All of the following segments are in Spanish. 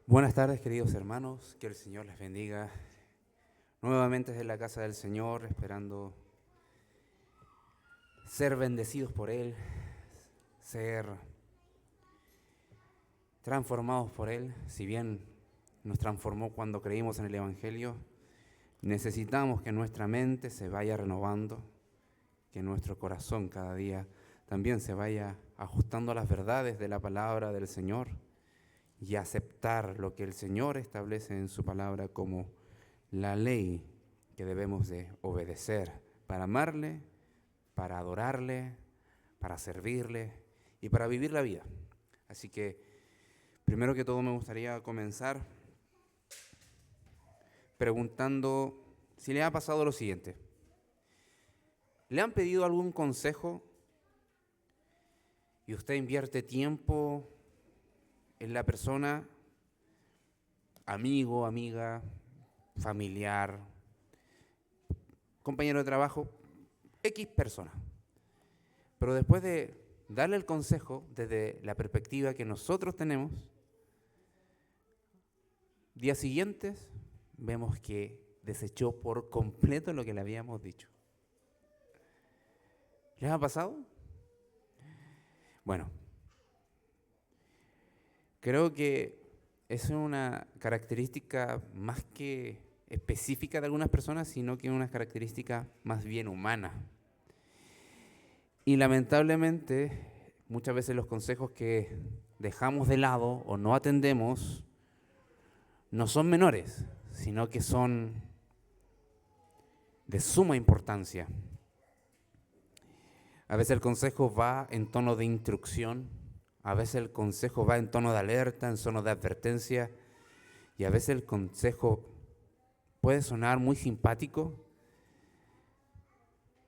Buenas tardes, queridos hermanos, que el Señor les bendiga. Nuevamente desde la casa del Señor, esperando ser bendecidos por Él, ser transformados por Él. Si bien nos transformó cuando creímos en el Evangelio, necesitamos que nuestra mente se vaya renovando, que nuestro corazón cada día también se vaya ajustando a las verdades de la palabra del Señor y aceptar lo que el Señor establece en su palabra como la ley que debemos de obedecer para amarle, para adorarle, para servirle y para vivir la vida. Así que, primero que todo me gustaría comenzar preguntando si le ha pasado lo siguiente. ¿Le han pedido algún consejo y usted invierte tiempo en la persona, amigo, amiga, familiar, compañero de trabajo, X persona? Pero después de darle el consejo desde la perspectiva que nosotros tenemos, días siguientes vemos que desechó por completo lo que le habíamos dicho. ¿Les ha pasado? Bueno, creo que es una característica más que específica de algunas personas, sino que una característica más bien humana. Y lamentablemente, muchas veces los consejos que dejamos de lado o no atendemos no son menores, sino que son de suma importancia. A veces el consejo va en tono de instrucción, a veces el consejo va en tono de alerta, en tono de advertencia, y a veces el consejo puede sonar muy simpático,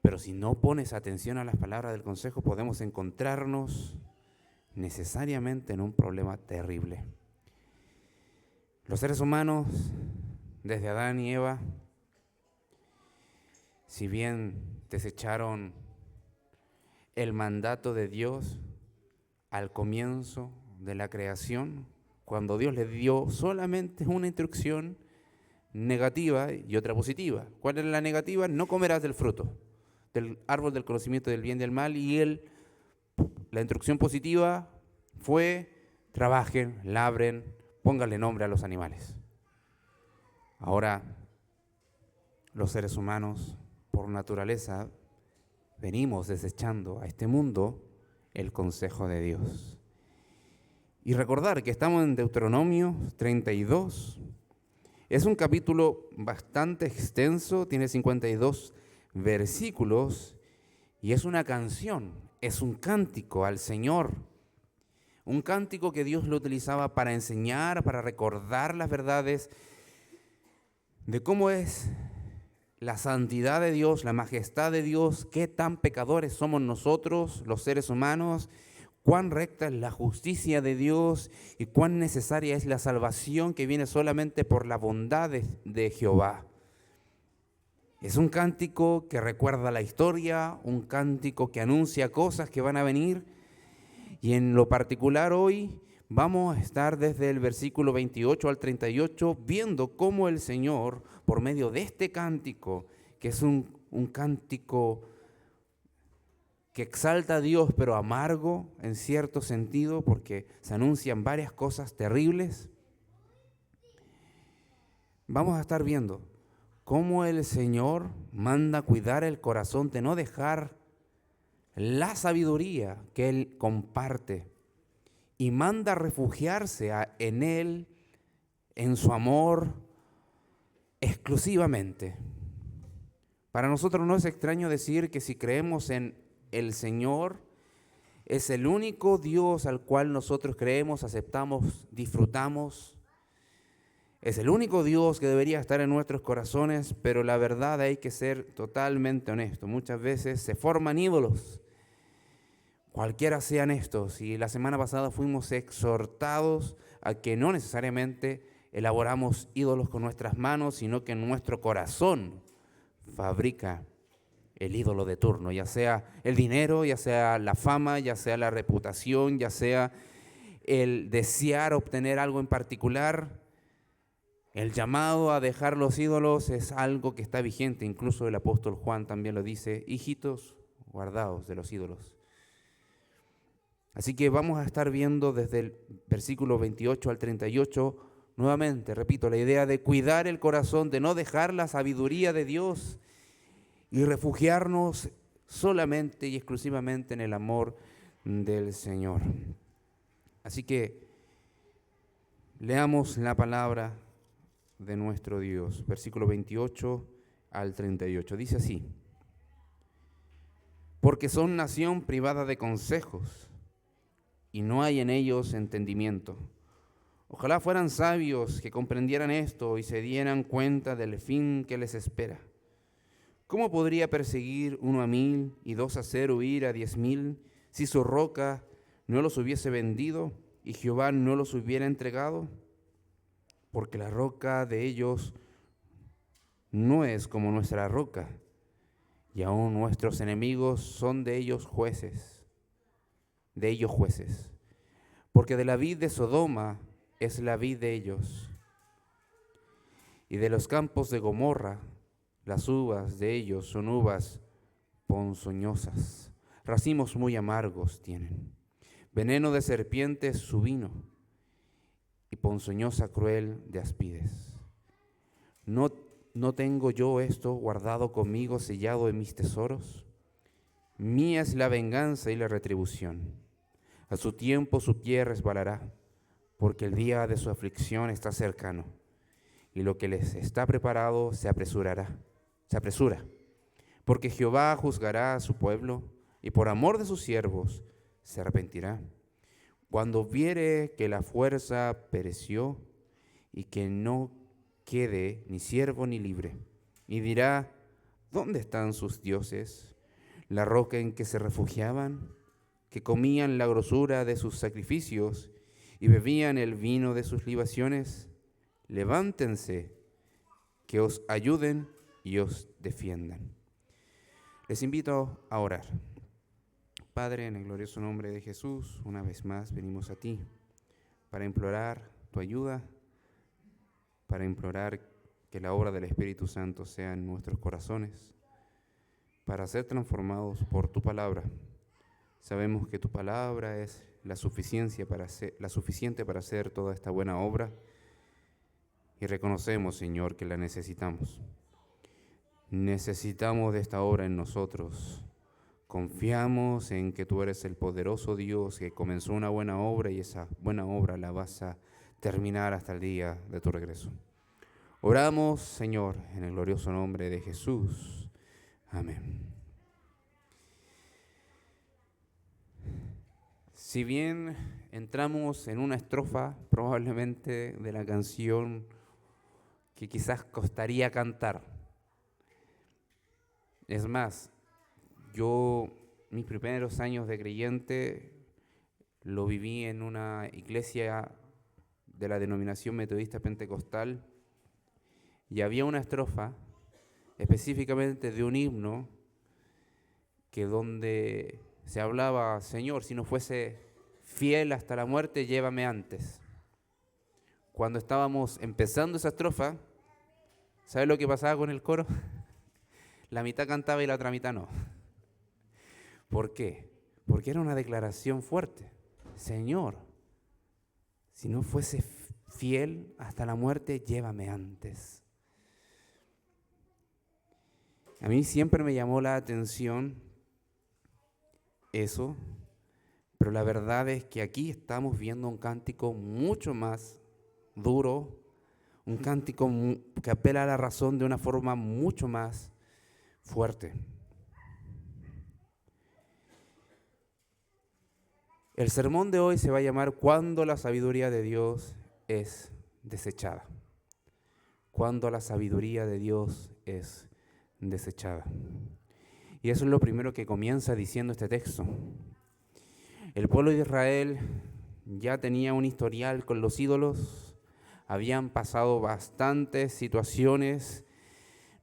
pero si no pones atención a las palabras del consejo, podemos encontrarnos necesariamente en un problema terrible. Los seres humanos, desde Adán y Eva, si bien desecharon el mandato de Dios al comienzo de la creación, cuando Dios les dio solamente una instrucción negativa y otra positiva. ¿Cuál era la negativa? No comerás del fruto del árbol del conocimiento del bien y del mal. Y la instrucción positiva fue: trabajen, labren, pónganle nombre a los animales. Ahora, los seres humanos, por naturaleza, venimos desechando a este mundo el consejo de Dios. Y recordar que estamos en Deuteronomio 32. Es un capítulo bastante extenso, tiene 52 versículos y es una canción, es un cántico al Señor. Un cántico que Dios lo utilizaba para enseñar, para recordar las verdades de cómo es la santidad de Dios, la majestad de Dios, qué tan pecadores somos nosotros, los seres humanos, cuán recta es la justicia de Dios y cuán necesaria es la salvación que viene solamente por la bondad de Jehová. Es un cántico que recuerda la historia, un cántico que anuncia cosas que van a venir, y en lo particular hoy vamos a estar desde el versículo 28 al 38 viendo cómo el Señor, por medio de este cántico, que es un cántico que exalta a Dios, pero amargo en cierto sentido, porque se anuncian varias cosas terribles, vamos a estar viendo cómo el Señor manda cuidar el corazón de no dejar la sabiduría que Él comparte y manda refugiarse en Él, en su amor, exclusivamente. Para nosotros no es extraño decir que si creemos en el Señor, es el único Dios al cual nosotros creemos, aceptamos, disfrutamos. Es el único Dios que debería estar en nuestros corazones, pero la verdad hay que ser totalmente honesto. Muchas veces se forman ídolos, cualquiera sean estos, y la semana pasada fuimos exhortados a que no necesariamente elaboramos ídolos con nuestras manos, sino que nuestro corazón fabrica el ídolo de turno, ya sea el dinero, ya sea la fama, ya sea la reputación, ya sea el desear obtener algo en particular, el llamado a dejar los ídolos es algo que está vigente. Incluso el apóstol Juan también lo dice: hijitos, guardaos de los ídolos. Así que vamos a estar viendo desde el versículo 28 al 38, nuevamente, repito, la idea de cuidar el corazón, de no dejar la sabiduría de Dios y refugiarnos solamente y exclusivamente en el amor del Señor. Así que leamos la palabra de nuestro Dios, versículo 28 al 38. Dice así: porque son nación privada de consejos, y no hay en ellos entendimiento. Ojalá fueran sabios que comprendieran esto y se dieran cuenta del fin que les espera. ¿Cómo podría perseguir 1 a 1000 y 2 a 0 huir a 10,000 si su roca no los hubiese vendido y Jehová no los hubiera entregado? Porque la roca de ellos no es como nuestra roca, y aún nuestros enemigos son de ellos jueces. Porque de la vid de Sodoma es la vid de ellos, y de los campos de Gomorra las uvas de ellos son uvas ponzoñosas. Racimos muy amargos tienen, veneno de serpientes su vino, y ponzoñosa cruel de aspides. ¿No tengo yo esto guardado conmigo, sellado en mis tesoros? Mía es la venganza y la retribución. A su tiempo su pie resbalará, porque el día de su aflicción está cercano, y lo que les está preparado se apresura. Porque Jehová juzgará a su pueblo, y por amor de sus siervos se arrepentirá. Cuando viere que la fuerza pereció, y que no quede ni siervo ni libre, y dirá: ¿dónde están sus dioses, la roca en que se refugiaban, que comían la grosura de sus sacrificios y bebían el vino de sus libaciones? Levántense, que os ayuden y os defiendan. Les invito a orar. Padre, en el glorioso nombre de Jesús, una vez más venimos a ti para implorar tu ayuda, para implorar que la obra del Espíritu Santo sea en nuestros corazones, para ser transformados por tu palabra. Sabemos que tu palabra es la suficiente para hacer toda esta buena obra, y reconocemos, Señor, que la necesitamos. Necesitamos de esta obra en nosotros. Confiamos en que tú eres el poderoso Dios que comenzó una buena obra, y esa buena obra la vas a terminar hasta el día de tu regreso. Oramos, Señor, en el glorioso nombre de Jesús. Amén. Si bien entramos en una estrofa probablemente de la canción que quizás costaría cantar, es más, yo mis primeros años de creyente lo viví en una iglesia de la denominación metodista pentecostal, y había una estrofa específicamente de un himno que donde se hablaba: Señor, si no fuese fiel hasta la muerte, llévame antes. Cuando estábamos empezando esa estrofa, ¿sabes lo que pasaba con el coro? La mitad cantaba y la otra mitad no. ¿Por qué? Porque era una declaración fuerte. Señor, si no fuese fiel hasta la muerte, llévame antes. A mí siempre me llamó la atención eso, pero la verdad es que aquí estamos viendo un cántico mucho más duro, un cántico que apela a la razón de una forma mucho más fuerte. El sermón de hoy se va a llamar ¿Cuándo la sabiduría de Dios es desechada? Cuando la sabiduría de Dios es desechada. Y eso es lo primero que comienza diciendo este texto. El pueblo de Israel ya tenía un historial con los ídolos, habían pasado bastantes situaciones,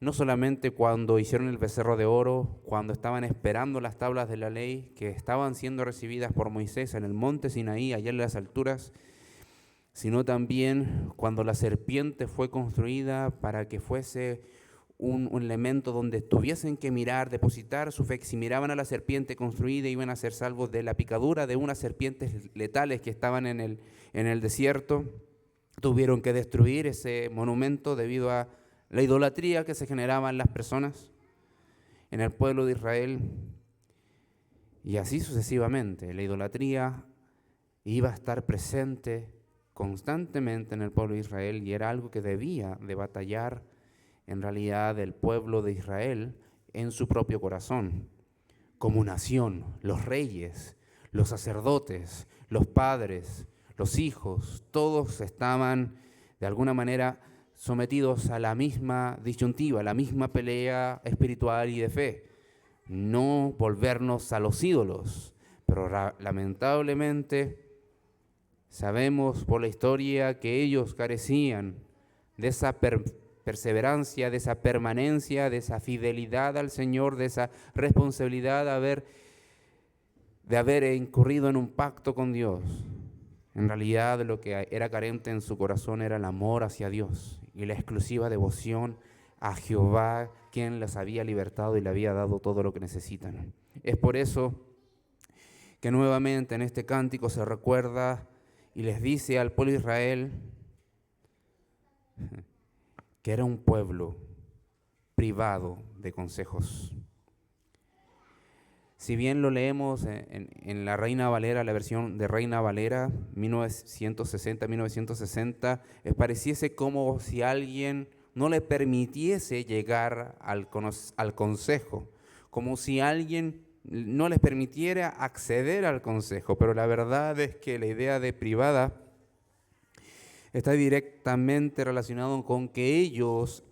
no solamente cuando hicieron el becerro de oro, cuando estaban esperando las tablas de la ley que estaban siendo recibidas por Moisés en el monte Sinaí, allá en las alturas, sino también cuando la serpiente fue construida para que fuese un elemento donde tuviesen que mirar, depositar su fe. Si miraban a la serpiente construida, iban a ser salvos de la picadura de unas serpientes letales que estaban en el desierto. Tuvieron que destruir ese monumento debido a la idolatría que se generaba en las personas, en el pueblo de Israel, y así sucesivamente. La idolatría iba a estar presente constantemente en el pueblo de Israel y era algo que debía de batallar en realidad el pueblo de Israel en su propio corazón. Como nación, los reyes, los sacerdotes, los padres, los hijos, todos estaban de alguna manera sometidos a la misma disyuntiva, a la misma pelea espiritual y de fe. No volvernos a los ídolos, pero lamentablemente sabemos por la historia que ellos carecían de esa perseverancia, de esa permanencia, de esa fidelidad al Señor, de esa responsabilidad de haber incurrido en un pacto con Dios. En realidad lo que era carente en su corazón era el amor hacia Dios y la exclusiva devoción a Jehová, quien les había libertado y le había dado todo lo que necesitan. Es por eso que nuevamente en este cántico se recuerda y les dice al pueblo de Israel que era un pueblo privado de consejos. Si bien lo leemos en la Reina Valera, la versión de Reina Valera 1960, pareciese como si alguien no le permitiese llegar al consejo, como si alguien no les permitiera acceder al consejo, pero la verdad es que la idea de privada está directamente relacionado con que ellos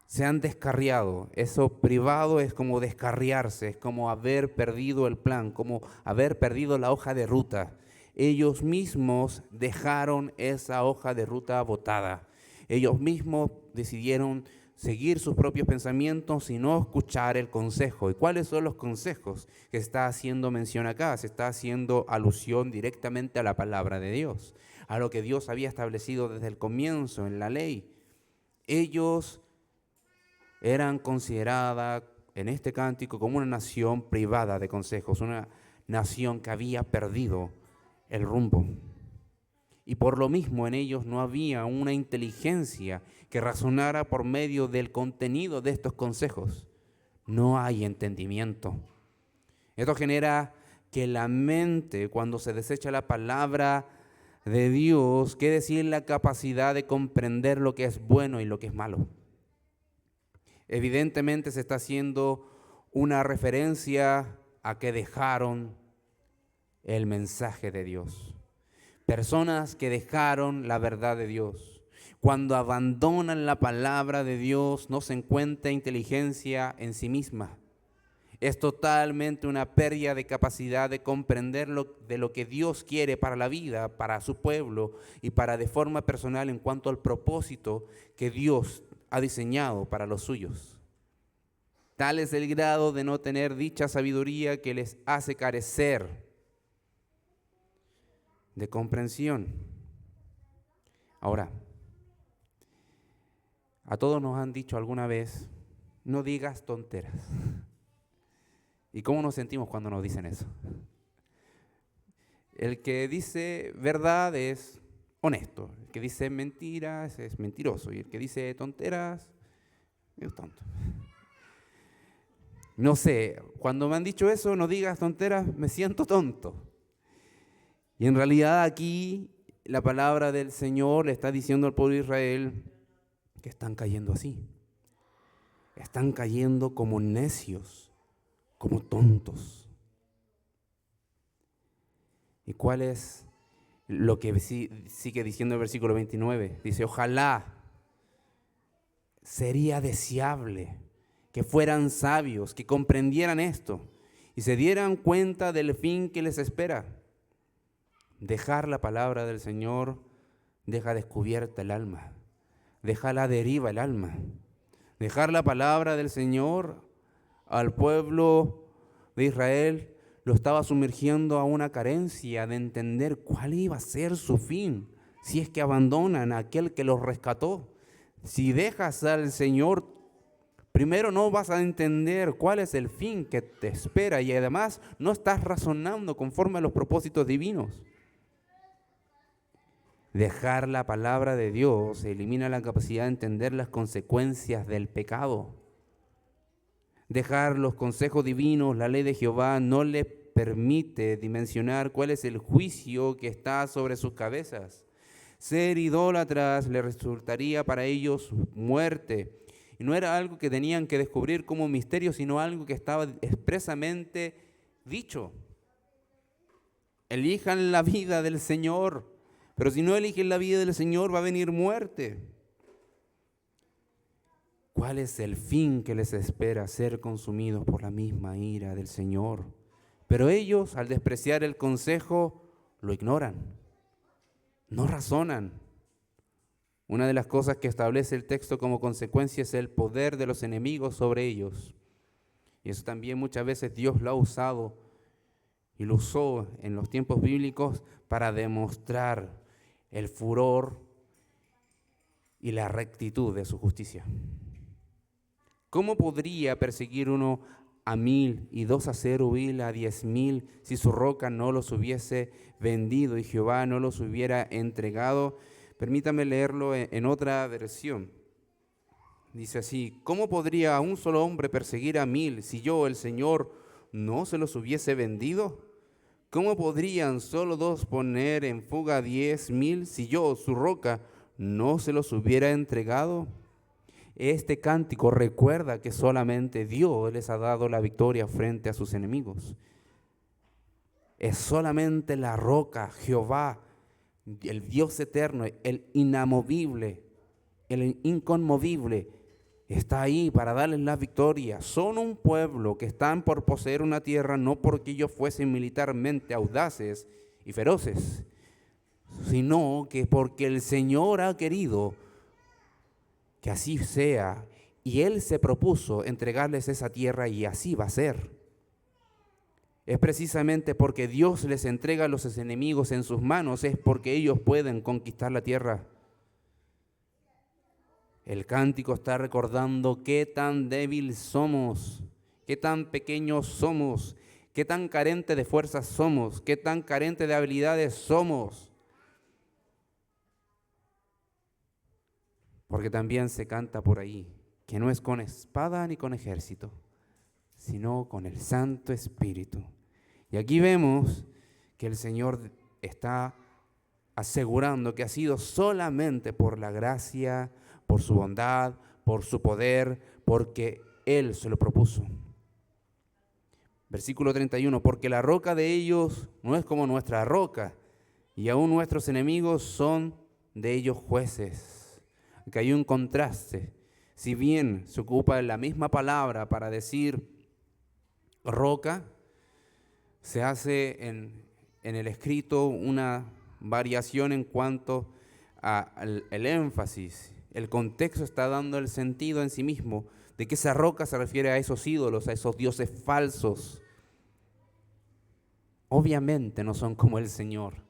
se han descarriado. Eso privado es como descarriarse, es como haber perdido el plan, como haber perdido la hoja de ruta. Ellos mismos dejaron esa hoja de ruta botada. Ellos mismos decidieron seguir sus propios pensamientos y no escuchar el consejo. ¿Y cuáles son los consejos que está haciendo mención acá? Se está haciendo alusión directamente a la palabra de Dios, a lo que Dios había establecido desde el comienzo en la ley. Ellos eran consideradas en este cántico como una nación privada de consejos, una nación que había perdido el rumbo. Y por lo mismo en ellos no había una inteligencia que razonara por medio del contenido de estos consejos. No hay entendimiento. Esto genera que la mente, cuando se desecha la palabra de Dios, quede sin la capacidad de comprender lo que es bueno y lo que es malo. Evidentemente se está haciendo una referencia a que dejaron el mensaje de Dios. Personas que dejaron la verdad de Dios. Cuando abandonan la palabra de Dios, no se encuentra inteligencia en sí misma. Es totalmente una pérdida de capacidad de comprender de lo que Dios quiere para la vida, para su pueblo y para de forma personal en cuanto al propósito que Dios ha diseñado para los suyos. Tal es el grado de no tener dicha sabiduría que les hace carecer de comprensión. Ahora, a todos nos han dicho alguna vez, no digas tonteras. ¿Y cómo nos sentimos cuando nos dicen eso? El que dice verdad es honesto, el que dice mentiras es mentiroso y el que dice tonteras es tonto. No sé, cuando me han dicho eso, no digas tonteras, me siento tonto. Y en realidad aquí la palabra del Señor le está diciendo al pueblo de Israel que están cayendo así. Están cayendo como necios, como tontos. ¿Y cuál es lo que sigue diciendo el versículo 29? Dice, ojalá sería deseable que fueran sabios, que comprendieran esto y se dieran cuenta del fin que les espera. Dejar la palabra del Señor deja descubierta el alma, deja a la deriva el alma. Dejar la palabra del Señor al pueblo de Israel lo estaba sumergiendo a una carencia de entender cuál iba a ser su fin si es que abandonan a aquel que los rescató. Si dejas al Señor, primero no vas a entender cuál es el fin que te espera y además no estás razonando conforme a los propósitos divinos. Dejar la palabra de Dios elimina la capacidad de entender las consecuencias del pecado. Dejar los consejos divinos, la ley de Jehová, no le permite dimensionar cuál es el juicio que está sobre sus cabezas. Ser idólatras le resultaría para ellos muerte. Y no era algo que tenían que descubrir como misterio, sino algo que estaba expresamente dicho. Elijan la vida del Señor, pero si no eligen la vida del Señor va a venir muerte. ¿Cuál es el fin que les espera? Ser consumidos por la misma ira del Señor. Pero ellos, al despreciar el consejo, lo ignoran, no razonan. Una de las cosas que establece el texto como consecuencia es el poder de los enemigos sobre ellos. Y eso también muchas veces Dios lo ha usado y lo usó en los tiempos bíblicos para demostrar el furor y la rectitud de su justicia. ¿Cómo podría perseguir uno a 1000 y 2 a Zerubabel a 10,000 si su roca no los hubiese vendido y Jehová no los hubiera entregado? Permítame leerlo en otra versión. Dice así: ¿cómo podría un solo hombre perseguir a 1000 si yo, el Señor, no se los hubiese vendido? ¿Cómo podrían solo 2 poner en fuga a 10,000 si yo, su roca, no se los hubiera entregado? Este cántico recuerda que solamente Dios les ha dado la victoria frente a sus enemigos. Es solamente la roca, Jehová, el Dios eterno, el inamovible, el inconmovible, está ahí para darles la victoria. Son un pueblo que están por poseer una tierra no porque ellos fuesen militarmente audaces y feroces, sino que porque el Señor ha querido que así sea, y Él se propuso entregarles esa tierra y así va a ser. Es precisamente porque Dios les entrega a los enemigos en sus manos, es porque ellos pueden conquistar la tierra. El cántico está recordando qué tan débil somos, qué tan pequeños somos, qué tan carente de fuerzas somos, qué tan carente de habilidades somos. Porque también se canta por ahí que no es con espada ni con ejército, sino con el Santo Espíritu. Y aquí vemos que el Señor está asegurando que ha sido solamente por la gracia, por su bondad, por su poder, porque Él se lo propuso. Versículo 31, porque la roca de ellos no es como nuestra roca, y aún nuestros enemigos son de ellos jueces. Que hay un contraste. Si bien se ocupa la misma palabra para decir roca, se hace en el escrito una variación en cuanto al énfasis. El contexto está dando el sentido en sí mismo de que esa roca se refiere a esos ídolos, a esos dioses falsos. Obviamente no son como el Señor.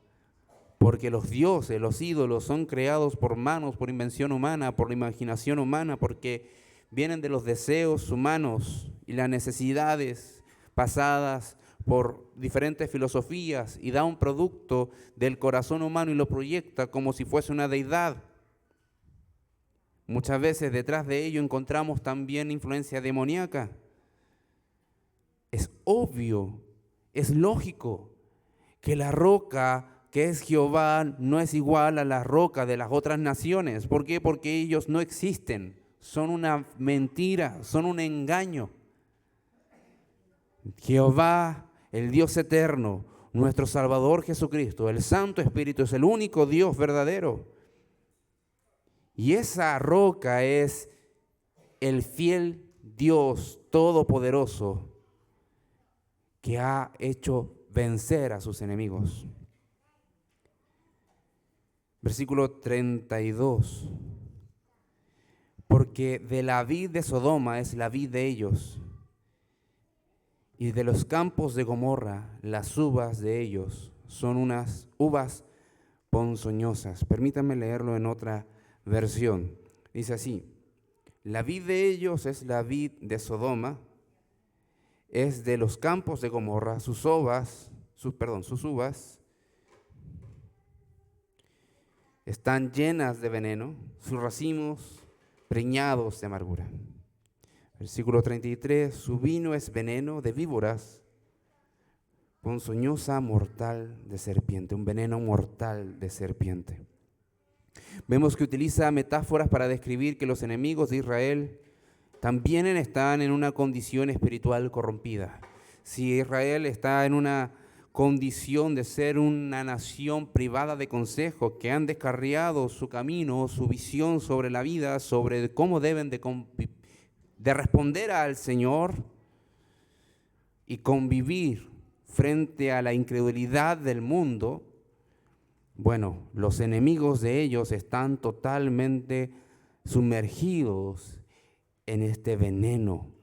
Porque los dioses, los ídolos son creados por manos, por invención humana, por la imaginación humana, porque vienen de los deseos humanos y las necesidades pasadas por diferentes filosofías y da un producto del corazón humano y lo proyecta como si fuese una deidad. Muchas veces detrás de ello encontramos también influencia demoníaca. Es obvio, es lógico que la roca que es Jehová no es igual a la roca de las otras naciones. ¿Por qué? Porque ellos no existen, son una mentira, son un engaño. Jehová, el Dios eterno, nuestro Salvador Jesucristo, el Santo Espíritu, es el único Dios verdadero. Y esa roca es el fiel Dios todopoderoso que ha hecho vencer a sus enemigos. Versículo 32. Porque de la vid de Sodoma es la vid de ellos, y de los campos de Gomorra las uvas de ellos son unas uvas ponzoñosas. Permítanme leerlo en otra versión. Dice así: la vid de ellos es la vid de Sodoma, es de los campos de Gomorra, sus uvas están llenas de veneno, sus racimos preñados de amargura. Versículo 33, su vino es veneno de víboras, ponzoñosa mortal de serpiente, un veneno mortal de serpiente. Vemos que utiliza metáforas para describir que los enemigos de Israel también están en una condición espiritual corrompida. Si Israel está en una condición de ser una nación privada de consejo, que han descarriado su camino, su visión sobre la vida, sobre cómo deben de responder al Señor y convivir frente a la incredulidad del mundo, bueno, los enemigos de ellos están totalmente sumergidos en este veneno,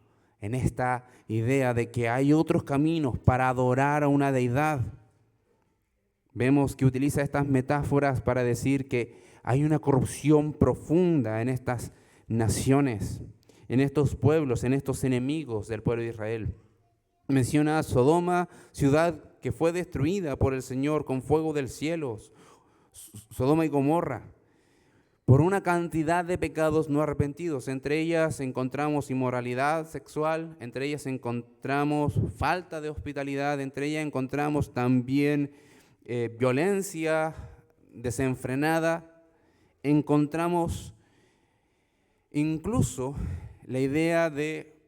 en esta idea de que hay otros caminos para adorar a una deidad. Vemos que utiliza estas metáforas para decir que hay una corrupción profunda en estas naciones, en estos pueblos, en estos enemigos del pueblo de Israel. Menciona a Sodoma, ciudad que fue destruida por el Señor con fuego del cielo, Sodoma y Gomorra, por una cantidad de pecados no arrepentidos. Entre ellas encontramos inmoralidad sexual, entre ellas encontramos falta de hospitalidad, entre ellas encontramos también violencia desenfrenada, encontramos incluso la idea de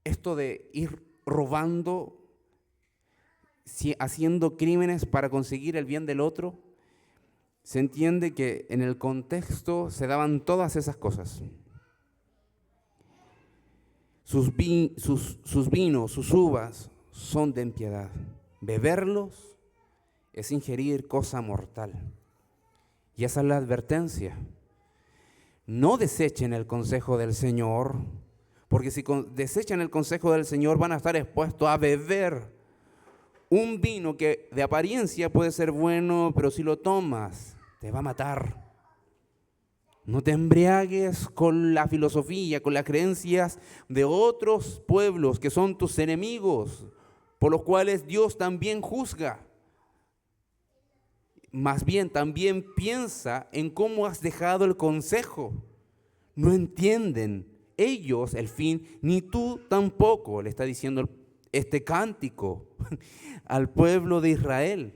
esto de ir robando, haciendo crímenes para conseguir el bien del otro. Se entiende que en el contexto se daban todas esas cosas. Sus vinos, sus uvas son de impiedad. Beberlos es ingerir cosa mortal. Y esa es la advertencia. No desechen el consejo del Señor, porque si desechan el consejo del Señor van a estar expuestos a beber un vino que de apariencia puede ser bueno, pero si lo tomas te va a matar. No te embriagues con la filosofía, con las creencias de otros pueblos que son tus enemigos, por los cuales Dios también juzga. Más bien también piensa en cómo has dejado el consejo. No entienden ellos el fin, ni tú tampoco, le está diciendo este cántico al pueblo de Israel.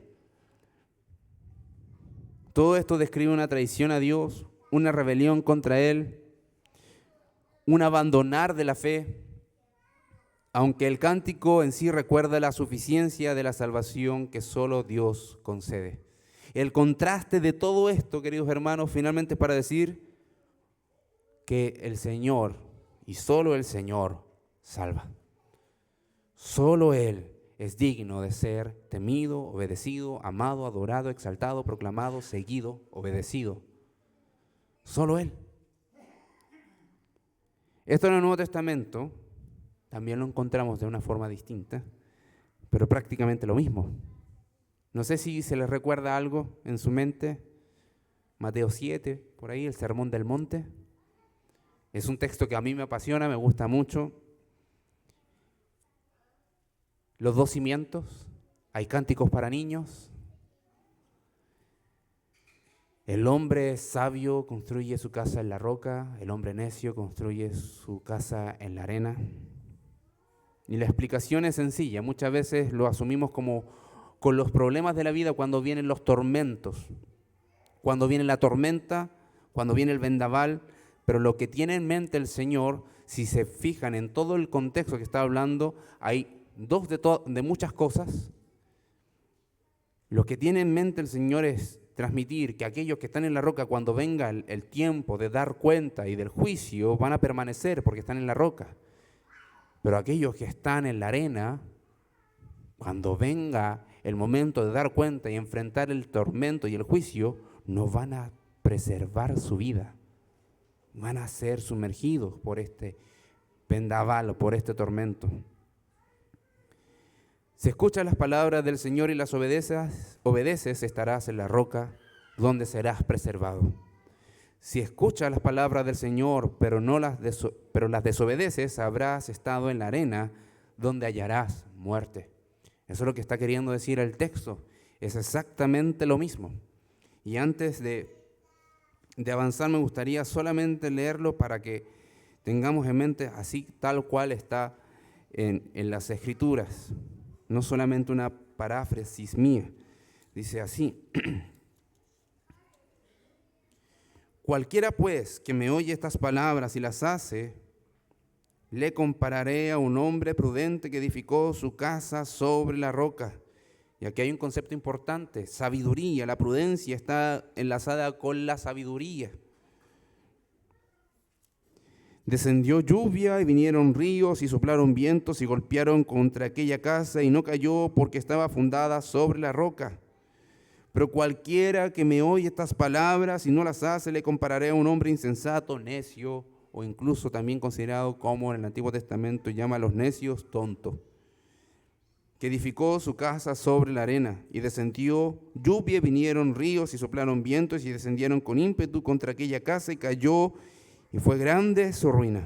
Todo esto describe una traición a Dios, una rebelión contra Él, un abandonar de la fe, aunque el cántico en sí recuerda la suficiencia de la salvación que solo Dios concede. El contraste de todo esto, queridos hermanos, finalmente es para decir que el Señor y solo el Señor salva. Solo Él es digno de ser temido, obedecido, amado, adorado, exaltado, proclamado, seguido, obedecido. Solo Él. Esto en el Nuevo Testamento también lo encontramos de una forma distinta, pero prácticamente lo mismo. No sé si se les recuerda algo en su mente. Mateo 7, por ahí, el Sermón del Monte. Es un texto que a mí me apasiona, me gusta mucho. Los dos cimientos, hay cánticos para niños. El hombre sabio construye su casa en la roca, el hombre necio construye su casa en la arena. Y la explicación es sencilla, muchas veces lo asumimos como con los problemas de la vida cuando vienen los tormentos, cuando viene la tormenta, cuando viene el vendaval, pero lo que tiene en mente el Señor, si se fijan en todo el contexto que está hablando, hay dos de muchas cosas. Lo que tiene en mente el Señor es transmitir que aquellos que están en la roca, cuando venga el tiempo de dar cuenta y del juicio, van a permanecer porque están en la roca. Pero aquellos que están en la arena, cuando venga el momento de dar cuenta y enfrentar el tormento y el juicio, no van a preservar su vida. van a ser sumergidos por este vendaval o por este tormento. Si escuchas las palabras del Señor y las obedeces, estarás en la roca donde serás preservado. Si escuchas las palabras del Señor, pero las desobedeces, habrás estado en la arena donde hallarás muerte. Eso es lo que está queriendo decir el texto. Es exactamente lo mismo. Y antes de avanzar, me gustaría solamente leerlo para que tengamos en mente así tal cual está en las Escrituras. No solamente una paráfrasis mía. Dice así: cualquiera pues que me oye estas palabras y las hace, le compararé a un hombre prudente que edificó su casa sobre la roca. Y aquí hay un concepto importante: sabiduría. La prudencia está enlazada con la sabiduría. Descendió lluvia y vinieron ríos y soplaron vientos y golpearon contra aquella casa y no cayó porque estaba fundada sobre la roca. Pero cualquiera que me oye estas palabras y no las hace, le compararé a un hombre insensato, necio, o incluso también considerado como en el Antiguo Testamento llama a los necios tontos, que edificó su casa sobre la arena, y descendió lluvia, vinieron ríos y soplaron vientos y descendieron con ímpetu contra aquella casa y cayó, y fue grande su ruina.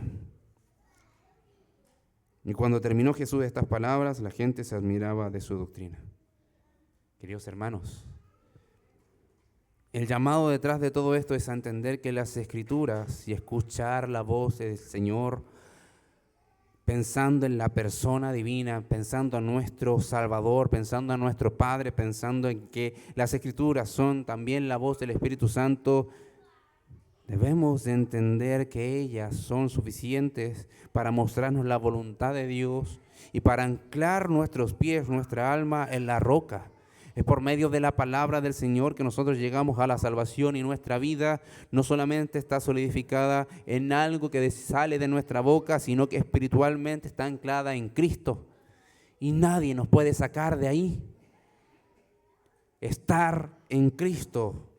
Y cuando terminó Jesús estas palabras, la gente se admiraba de su doctrina. Queridos hermanos, el llamado detrás de todo esto es a entender que las Escrituras y escuchar la voz del Señor, pensando en la persona divina, pensando en nuestro Salvador, pensando en nuestro Padre, pensando en que las Escrituras son también la voz del Espíritu Santo, debemos de entender que ellas son suficientes para mostrarnos la voluntad de Dios y para anclar nuestros pies, nuestra alma en la roca. Es por medio de la palabra del Señor que nosotros llegamos a la salvación, y nuestra vida no solamente está solidificada en algo que sale de nuestra boca, sino que espiritualmente está anclada en Cristo. Y nadie nos puede sacar de ahí. Estar en Cristo,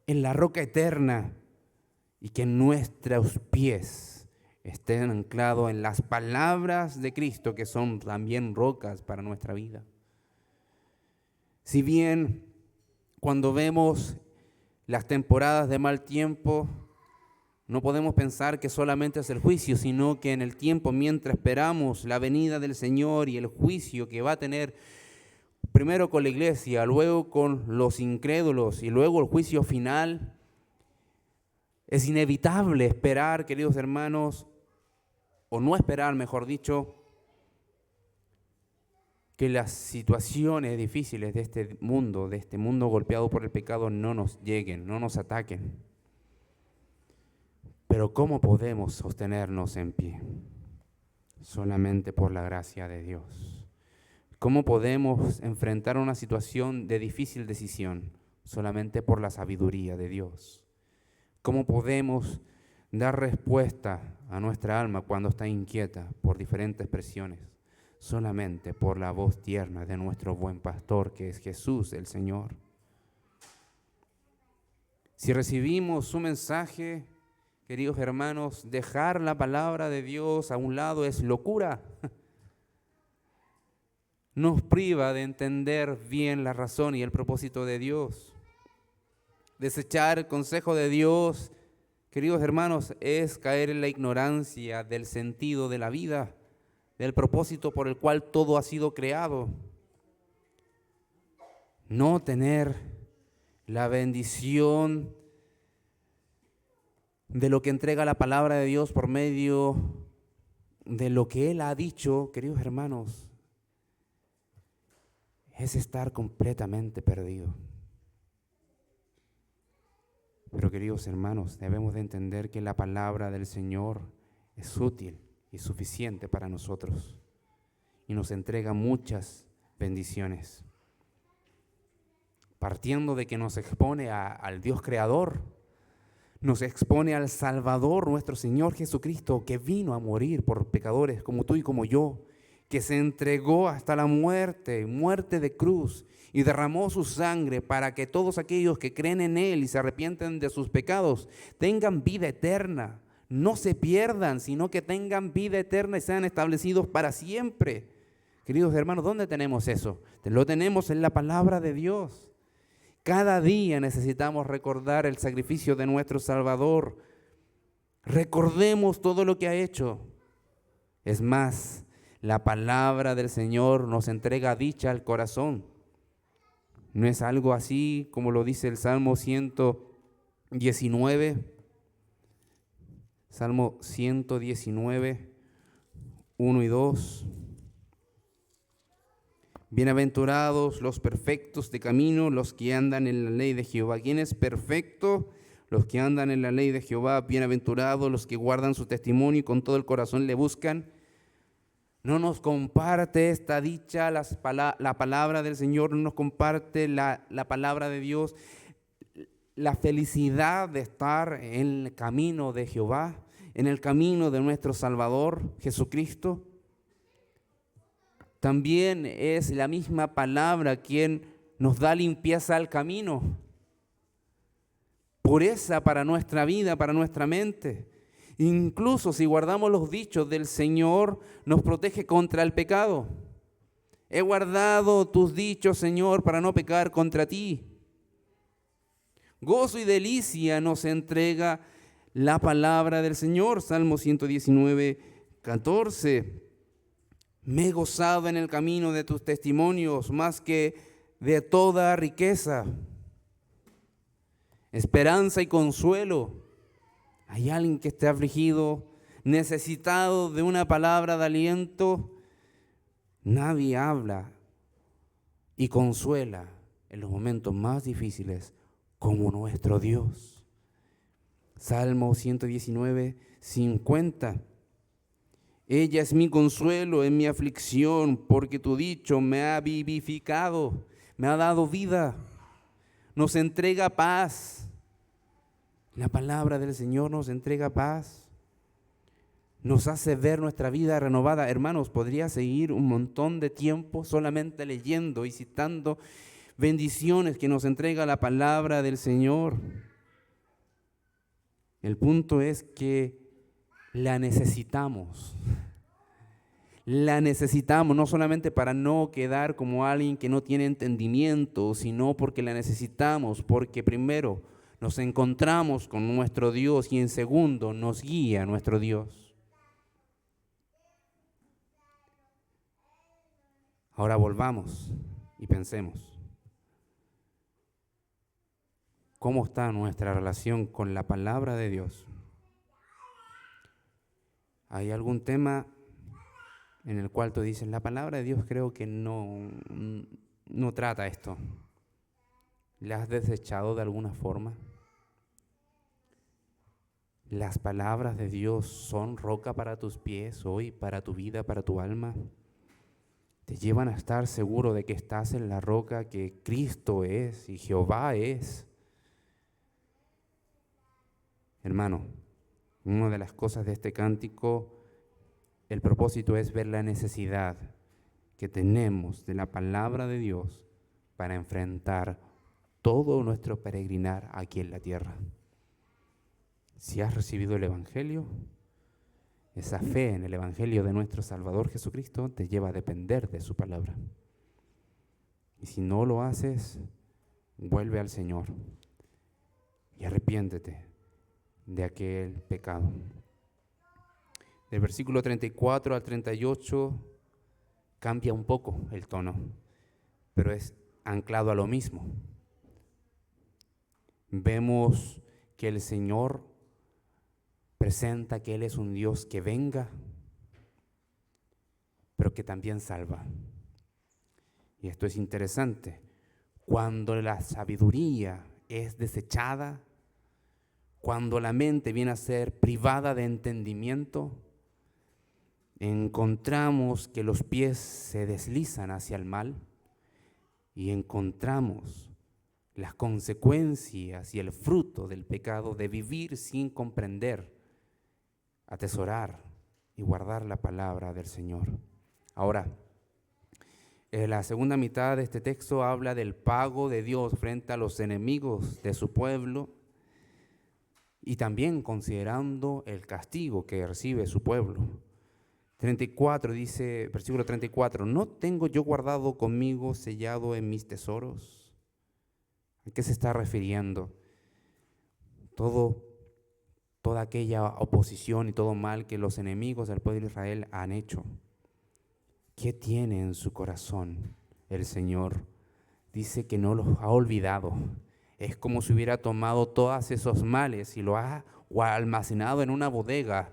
en la roca eterna, y que nuestros pies estén anclados en las palabras de Cristo, que son también rocas para nuestra vida. Si bien cuando vemos las temporadas de mal tiempo, no podemos pensar que solamente es el juicio, sino que en el tiempo mientras esperamos la venida del Señor y el juicio que va a tener primero con la iglesia, luego con los incrédulos y luego el juicio final, es inevitable esperar, queridos hermanos, o no esperar, mejor dicho, que las situaciones difíciles de este mundo golpeado por el pecado, no nos lleguen, no nos ataquen. Pero ¿cómo podemos sostenernos en pie? Solamente por la gracia de Dios. ¿Cómo podemos enfrentar una situación de difícil decisión? Solamente por la sabiduría de Dios. ¿Cómo podemos dar respuesta a nuestra alma cuando está inquieta por diferentes presiones? Solamente por la voz tierna de nuestro buen pastor, que es Jesús el Señor. Si recibimos su mensaje, queridos hermanos, dejar la palabra de Dios a un lado es locura. Nos priva de entender bien la razón y el propósito de Dios. Desechar el consejo de Dios, queridos hermanos, es caer en la ignorancia del sentido de la vida, del propósito por el cual todo ha sido creado. No tener la bendición de lo que entrega la palabra de Dios por medio de lo que Él ha dicho, queridos hermanos, es estar completamente perdido. Pero queridos hermanos, debemos de entender que la palabra del Señor es útil y suficiente para nosotros y nos entrega muchas bendiciones. Partiendo de que nos expone al Dios Creador, nos expone al Salvador, nuestro Señor Jesucristo, que vino a morir por pecadores como tú y como yo, que se entregó hasta la muerte de cruz, y derramó su sangre para que todos aquellos que creen en Él y se arrepienten de sus pecados tengan vida eterna. no se pierdan, sino que tengan vida eterna y sean establecidos para siempre. Queridos hermanos, ¿dónde tenemos eso? Lo tenemos en la palabra de Dios. Cada día necesitamos recordar el sacrificio de nuestro Salvador. Recordemos todo lo que ha hecho. Es más, la palabra del Señor nos entrega dicha al corazón. No es algo así como lo dice el Salmo 119. Salmo 119, 1 y 2. Bienaventurados los perfectos de camino, los que andan en la ley de Jehová. ¿Quién es perfecto? Los que andan en la ley de Jehová. Bienaventurados los que guardan su testimonio y con todo el corazón le buscan. No nos comparte esta dicha, la palabra del Señor, no nos comparte la palabra de Dios, la felicidad de estar en el camino de Jehová, en el camino de nuestro Salvador Jesucristo. También es la misma palabra quien nos da limpieza al camino, pureza para nuestra vida, para nuestra mente. Incluso si guardamos los dichos del Señor, nos protege contra el pecado. He guardado tus dichos, Señor, para no pecar contra ti. Gozo y delicia nos entrega la palabra del Señor. Salmo 119, 14. Me he gozado en el camino de tus testimonios más que de toda riqueza. Esperanza y consuelo. Hay alguien que esté afligido, necesitado de una palabra de aliento. Nadie habla y consuela en los momentos más difíciles como nuestro Dios. Salmo 119, 50. Ella es mi consuelo en mi aflicción, porque tu dicho me ha vivificado, me ha dado vida, nos entrega paz. La palabra del Señor nos entrega paz, nos hace ver nuestra vida renovada. Hermanos, podría seguir un montón de tiempo solamente leyendo y citando bendiciones que nos entrega la palabra del Señor. El punto es que la necesitamos. La necesitamos no solamente para no quedar como alguien que no tiene entendimiento, sino porque la necesitamos, porque primero nos encontramos con nuestro Dios y en segundo nos guía nuestro Dios. Ahora volvamos y pensemos. ¿Cómo está nuestra relación con la palabra de Dios? ¿Hay algún tema en el cual tú dices, la palabra de Dios creo que no trata esto? ¿La has desechado de alguna forma? ¿Las palabras de Dios son roca para tus pies hoy, para tu vida, para tu alma? ¿Te llevan a estar seguro de que estás en la roca que Cristo es y Jehová es? Hermano, una de las cosas de este cántico, el propósito es ver la necesidad que tenemos de la palabra de Dios para enfrentar todo nuestro peregrinar aquí en la tierra. Si has recibido el Evangelio, esa fe en el Evangelio de nuestro Salvador Jesucristo te lleva a depender de su palabra. Y si no lo haces, vuelve al Señor y arrepiéntete de aquel pecado. Del versículo 34 al 38 cambia un poco el tono, pero es anclado a lo mismo. Vemos que el Señor presenta que Él es un Dios que venga, pero que también salva. Y esto es interesante. Cuando la sabiduría es desechada, cuando la mente viene a ser privada de entendimiento, encontramos que los pies se deslizan hacia el mal y encontramos las consecuencias y el fruto del pecado de vivir sin comprender, atesorar y guardar la palabra del Señor. Ahora, la segunda mitad de este texto habla del pago de Dios frente a los enemigos de su pueblo. y también considerando el castigo que recibe su pueblo. 34 dice, versículo 34, ¿no tengo yo guardado conmigo, sellado en mis tesoros? ¿A qué se está refiriendo? Toda aquella oposición y todo mal que los enemigos del pueblo de Israel han hecho. ¿Qué tiene en su corazón el Señor? Dice que no los ha olvidado. Es como si hubiera tomado todos esos males y lo ha almacenado en una bodega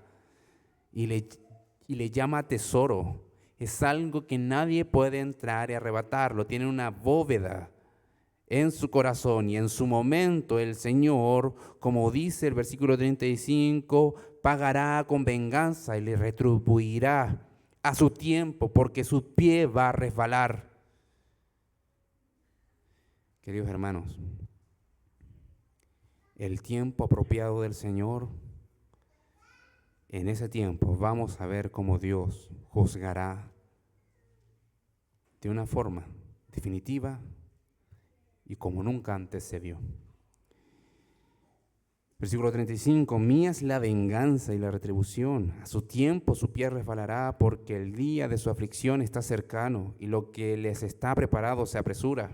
y le llama tesoro. Es algo que nadie puede entrar y arrebatarlo. Tiene una bóveda en su corazón, y en su momento el Señor, como dice el versículo 35, pagará con venganza y le retribuirá a su tiempo, porque su pie va a resbalar. Queridos hermanos, el tiempo apropiado del Señor, en ese tiempo vamos a ver cómo Dios juzgará de una forma definitiva y como nunca antes se vio. Versículo 35, mía es la venganza y la retribución. A su tiempo su pie resbalará, porque el día de su aflicción está cercano y lo que les está preparado se apresura.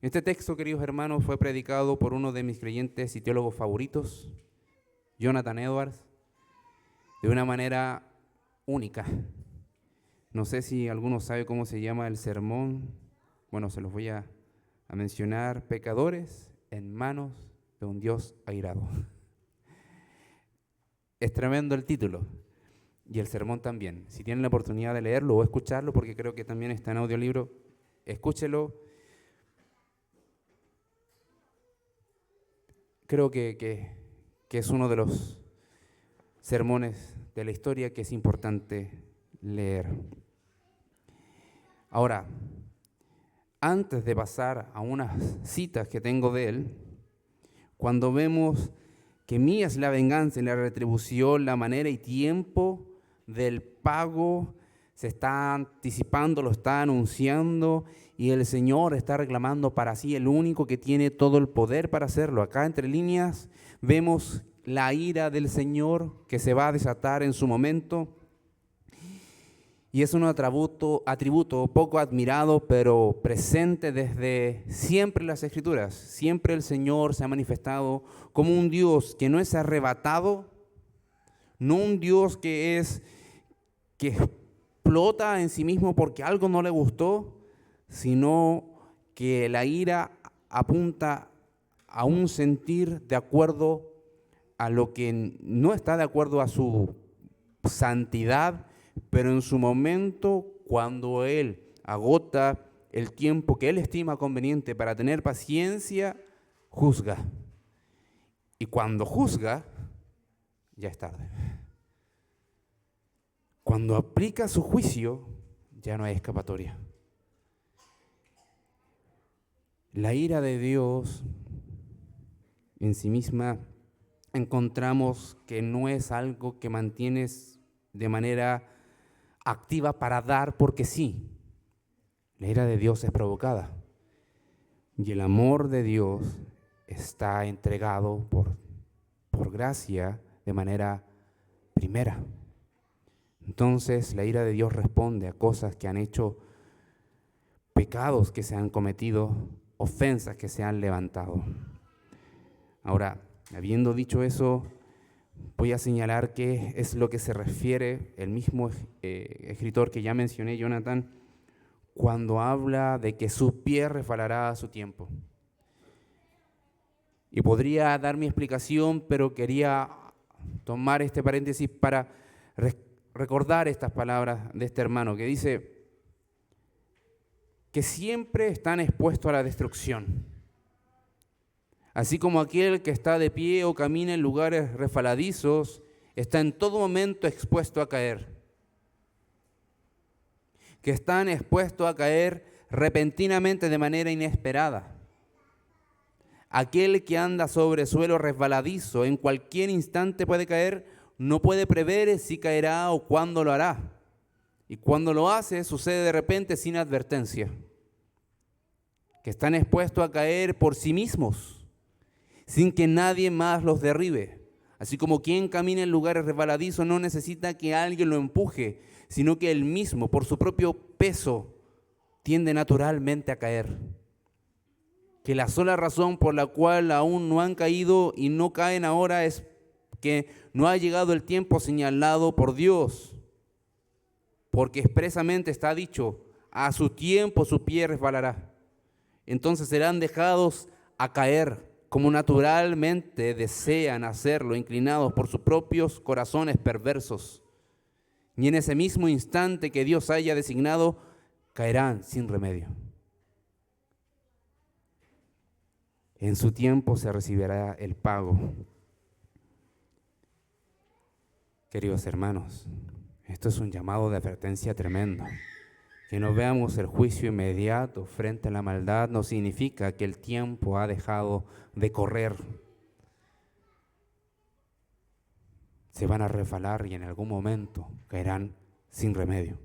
Este texto, queridos hermanos, fue predicado por uno de mis creyentes y teólogos favoritos, Jonathan Edwards, de una manera única. No sé si alguno sabe cómo se llama el sermón. Bueno, se los voy a mencionar: pecadores en manos de un Dios airado. Es tremendo el título y el sermón también. Si tienen la oportunidad de leerlo o escucharlo, porque creo que también está en audiolibro, escúchelo. Creo que es uno de los sermones de la historia que es importante leer. Ahora, antes de pasar a unas citas que tengo de él, cuando vemos que mía es la venganza y la retribución, la manera y tiempo del pago se está anticipando, lo está anunciando, y el Señor está reclamando para sí, el único que tiene todo el poder para hacerlo. Acá entre líneas vemos la ira del Señor que se va a desatar en su momento. Y es un atributo poco admirado, pero presente desde siempre en las Escrituras. Siempre el Señor se ha manifestado como un Dios que no es arrebatado, no un Dios que explota en sí mismo porque algo no le gustó, sino que la ira apunta a un sentir de acuerdo a lo que no está de acuerdo a su santidad, pero en su momento, cuando Él agota el tiempo que Él estima conveniente para tener paciencia, juzga. Y cuando juzga, ya es tarde. Cuando aplica su juicio, ya no hay escapatoria. La ira de Dios en sí misma encontramos que no es algo que mantienes de manera activa para dar porque sí. La ira de Dios es provocada y el amor de Dios está entregado por gracia de manera primera. Entonces la ira de Dios responde a cosas que han hecho, pecados que se han cometido, ofensas que se han levantado. Ahora, habiendo dicho eso, voy a señalar qué es lo que se refiere el mismo escritor que ya mencioné, Jonathan, cuando habla de que su pie resbalará a su tiempo. Y podría dar mi explicación, pero quería tomar este paréntesis para recordar estas palabras de este hermano que dice que siempre están expuestos a la destrucción. Así como aquel que está de pie o camina en lugares resbaladizos, está en todo momento expuesto a caer. Que están expuestos a caer repentinamente de manera inesperada. Aquel que anda sobre suelo resbaladizo, en cualquier instante puede caer, no puede prever si caerá o cuándo lo hará. Y cuando lo hace, sucede de repente sin advertencia. Que están expuestos a caer por sí mismos, sin que nadie más los derribe. Así como quien camina en lugares resbaladizos no necesita que alguien lo empuje, sino que él mismo, por su propio peso, tiende naturalmente a caer. Que la sola razón por la cual aún no han caído y no caen ahora es que no ha llegado el tiempo señalado por Dios, porque expresamente está dicho, a su tiempo su pie resbalará. Entonces serán dejados a caer, como naturalmente desean hacerlo, inclinados por sus propios corazones perversos. Y en ese mismo instante que Dios haya designado, caerán sin remedio. En su tiempo se recibirá el pago. Queridos hermanos, esto es un llamado de advertencia tremendo. Que no veamos el juicio inmediato frente a la maldad no significa que el tiempo ha dejado de correr. Se van a resbalar y en algún momento caerán sin remedio.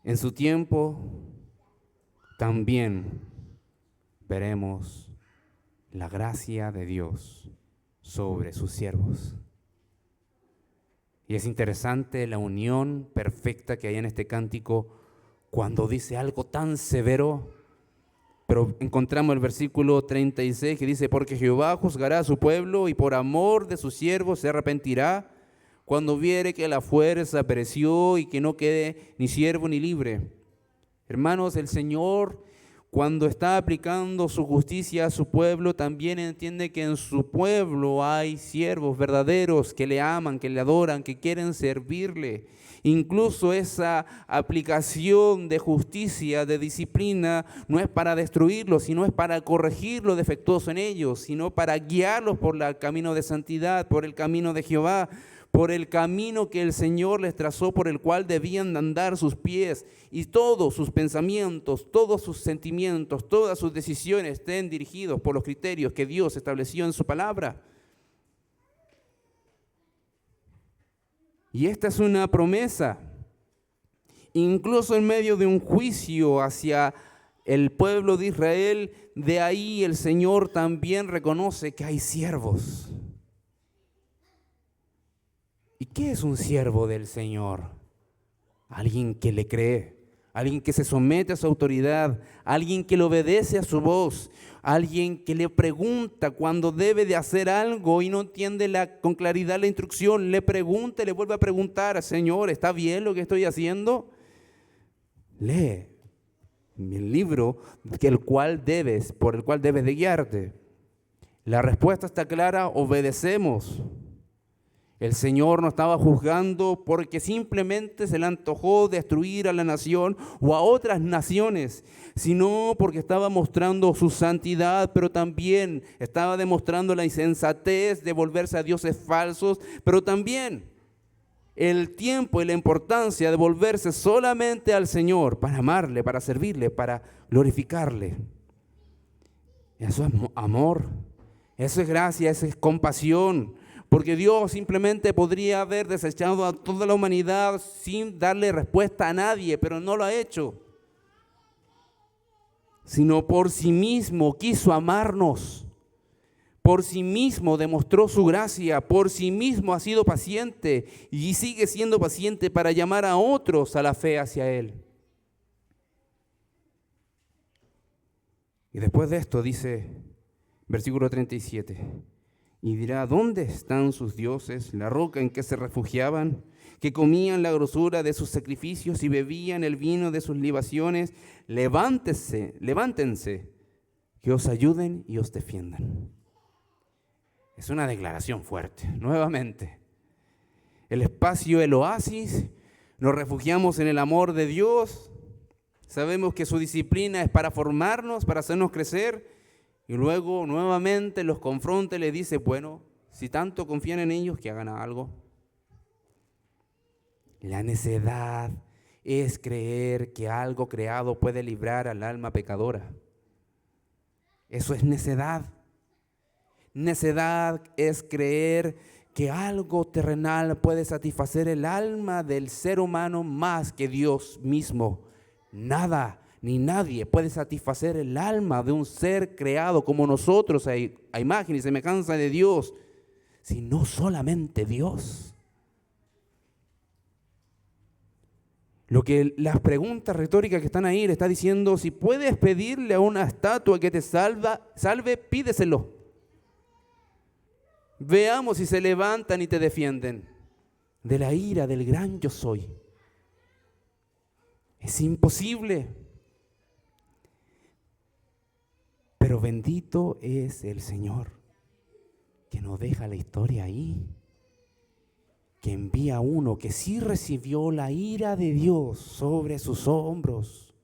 En su tiempo también veremos la gracia de Dios sobre sus siervos. Y es interesante la unión perfecta que hay en este cántico cuando dice algo tan severo, pero encontramos el versículo 36 que dice, porque Jehová juzgará a su pueblo y por amor de sus siervos se arrepentirá cuando viere que la fuerza pereció y que no quede ni siervo ni libre. Hermanos, el Señor, cuando está aplicando su justicia a su pueblo, también entiende que en su pueblo hay siervos verdaderos que le aman, que le adoran, que quieren servirle. Incluso esa aplicación de justicia, de disciplina, no es para destruirlos, sino es para corregir lo defectuoso en ellos, sino para guiarlos por el camino de santidad, por el camino de Jehová, por el camino que el Señor les trazó, por el cual debían andar sus pies, y todos sus pensamientos, todos sus sentimientos, todas sus decisiones estén dirigidos por los criterios que Dios estableció en su palabra. Y esta es una promesa, incluso en medio de un juicio hacia el pueblo de Israel, de ahí el Señor también reconoce que hay siervos. ¿Y qué es un siervo del Señor? Alguien que le cree, alguien que se somete a su autoridad, alguien que le obedece a su voz, alguien que le pregunta cuando debe de hacer algo y no entiende con claridad la instrucción, le pregunta y le vuelve a preguntar, Señor, ¿está bien lo que estoy haciendo? Lee el libro por el cual debes de guiarte. La respuesta está clara, obedecemos. El Señor no estaba juzgando porque simplemente se le antojó destruir a la nación o a otras naciones, sino porque estaba mostrando su santidad, pero también estaba demostrando la insensatez de volverse a dioses falsos, pero también el tiempo y la importancia de volverse solamente al Señor para amarle, para servirle, para glorificarle. Eso es amor, eso es gracia, eso es compasión. Porque Dios simplemente podría haber desechado a toda la humanidad sin darle respuesta a nadie, pero no lo ha hecho. Sino por sí mismo quiso amarnos. Por sí mismo demostró su gracia. Por sí mismo ha sido paciente y sigue siendo paciente para llamar a otros a la fe hacia Él. Y después de esto dice, versículo 37, y dirá, ¿dónde están sus dioses, la roca en que se refugiaban, que comían la grosura de sus sacrificios y bebían el vino de sus libaciones? Levántense, que os ayuden y os defiendan. Es una declaración fuerte, nuevamente. El espacio, el oasis, nos refugiamos en el amor de Dios. Sabemos que su disciplina es para formarnos, para hacernos crecer. Y luego nuevamente los confronta y le dice, bueno, si tanto confían en ellos, que hagan algo. La necedad es creer que algo creado puede librar al alma pecadora. Eso es necedad. Necedad es creer que algo terrenal puede satisfacer el alma del ser humano más que Dios mismo. Nada, ni nadie puede satisfacer el alma de un ser creado como nosotros a imagen y semejanza de Dios, sino solamente Dios. Lo que las preguntas retóricas que están ahí le está diciendo: si puedes pedirle a una estatua que te salve, pídeselo. Veamos si se levantan y te defienden de la ira del gran yo soy. Es imposible. Pero bendito es el Señor, que no deja la historia ahí, que envía a uno que sí recibió la ira de Dios sobre sus hombros,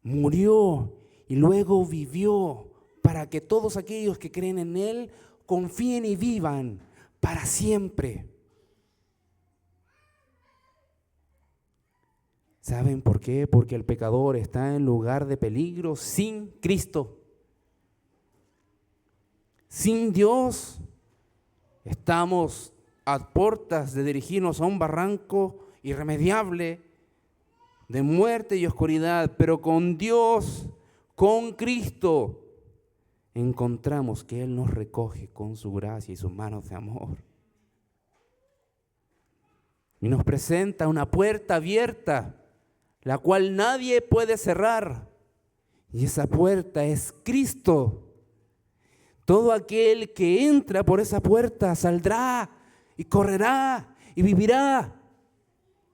murió y luego vivió para que todos aquellos que creen en Él confíen y vivan para siempre. ¿Saben por qué? Porque el pecador está en lugar de peligro sin Cristo. Sin Dios estamos a puertas de dirigirnos a un barranco irremediable de muerte y oscuridad, pero con Dios, con Cristo, encontramos que Él nos recoge con su gracia y sus manos de amor. Y nos presenta una puerta abierta, la cual nadie puede cerrar. Y esa puerta es Cristo. Todo aquel que entra por esa puerta saldrá y correrá y vivirá.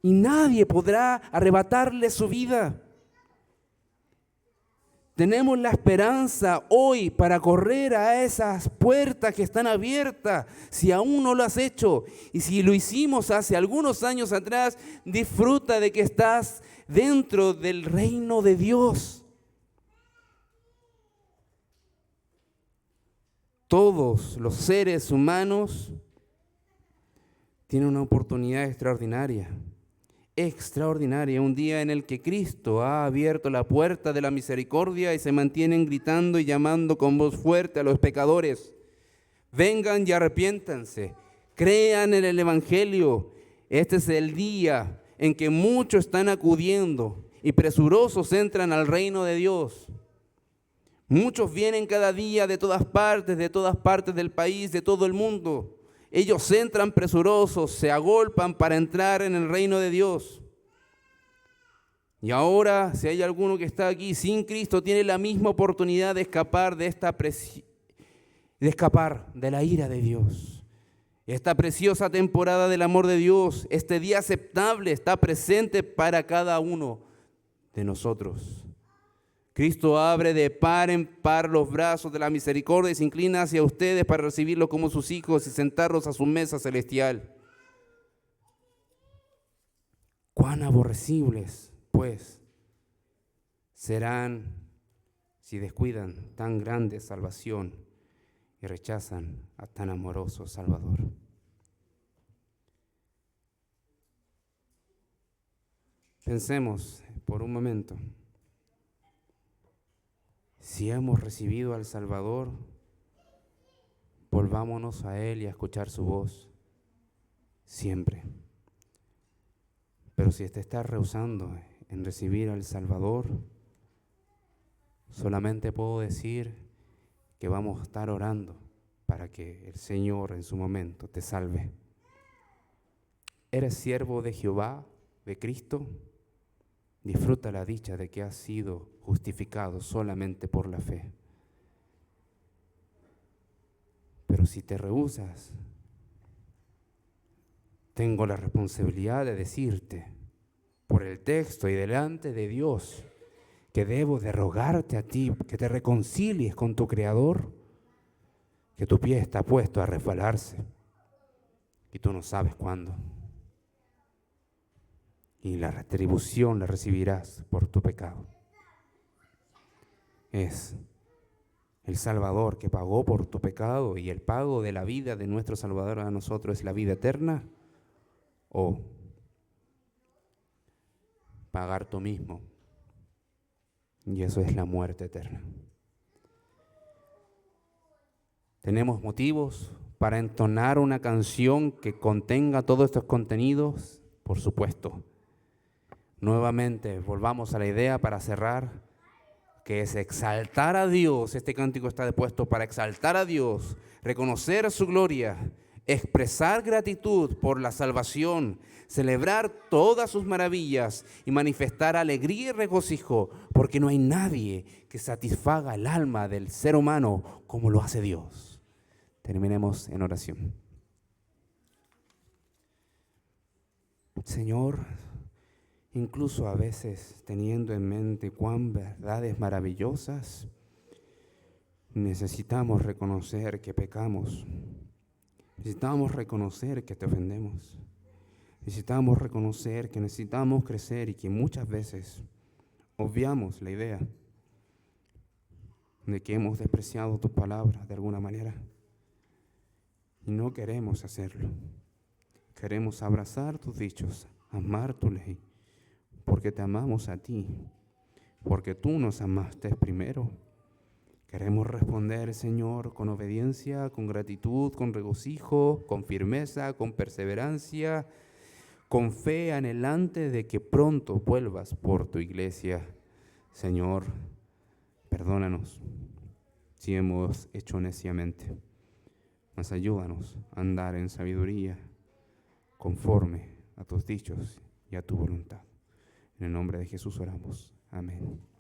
Y nadie podrá arrebatarle su vida. Tenemos la esperanza hoy para correr a esas puertas que están abiertas, si aún no lo has hecho. Y si lo hicimos hace algunos años atrás, disfruta de que estás dentro del reino de Dios. Todos los seres humanos tienen una oportunidad extraordinaria. Un día en el que Cristo ha abierto la puerta de la misericordia y se mantienen gritando y llamando con voz fuerte a los pecadores: vengan y arrepiéntanse, crean en el Evangelio. Este es el día en que muchos están acudiendo y presurosos entran al reino de Dios. Muchos vienen cada día de todas partes del país, de todo el mundo. Ellos entran presurosos, se agolpan para entrar en el reino de Dios. Y ahora, si hay alguno que está aquí sin Cristo, tiene la misma oportunidad de escapar de la ira de Dios. Esta preciosa temporada del amor de Dios, este día aceptable, está presente para cada uno de nosotros. Cristo abre de par en par los brazos de la misericordia y se inclina hacia ustedes para recibirlos como sus hijos y sentarlos a su mesa celestial. Cuán aborrecibles, pues, serán si descuidan tan grande salvación y rechazan a tan amoroso Salvador. Pensemos por un momento. Si hemos recibido al Salvador, volvámonos a Él y a escuchar su voz siempre. Pero si te estás rehusando en recibir al Salvador, solamente puedo decir que vamos a estar orando para que el Señor en su momento te salve. ¿Eres siervo de Jehová, de Cristo? Disfruta la dicha de que has sido justificado solamente por la fe. Pero si te rehusas, tengo la responsabilidad de decirte, por el texto y delante de Dios, que debo de rogarte a ti que te reconcilies con tu Creador, que tu pie está puesto a resbalarse y tú no sabes cuándo. Y la retribución la recibirás por tu pecado. Es el Salvador que pagó por tu pecado, y el pago de la vida de nuestro Salvador a nosotros es la vida eterna, o pagar tú mismo, y eso es la muerte eterna. ¿Tenemos motivos para entonar una canción que contenga todos estos contenidos? Por supuesto. Nuevamente, volvamos a la idea para cerrar, que es exaltar a Dios. Este cántico está dispuesto para exaltar a Dios, reconocer su gloria, expresar gratitud por la salvación, celebrar todas sus maravillas y manifestar alegría y regocijo, porque no hay nadie que satisfaga el alma del ser humano como lo hace Dios. Terminemos en oración. Señor, incluso a veces teniendo en mente cuán verdades maravillosas, necesitamos reconocer que pecamos. Necesitamos reconocer que te ofendemos. Necesitamos reconocer que necesitamos crecer y que muchas veces obviamos la idea de que hemos despreciado tu palabra de alguna manera. Y no queremos hacerlo. Queremos abrazar tus dichos, amar tu ley, porque te amamos a ti, porque tú nos amaste primero. Queremos responder, Señor, con obediencia, con gratitud, con regocijo, con firmeza, con perseverancia, con fe anhelante de que pronto vuelvas por tu iglesia. Señor, perdónanos si hemos hecho neciamente, mas ayúdanos a andar en sabiduría conforme a tus dichos y a tu voluntad. En el nombre de Jesús oramos. Amén.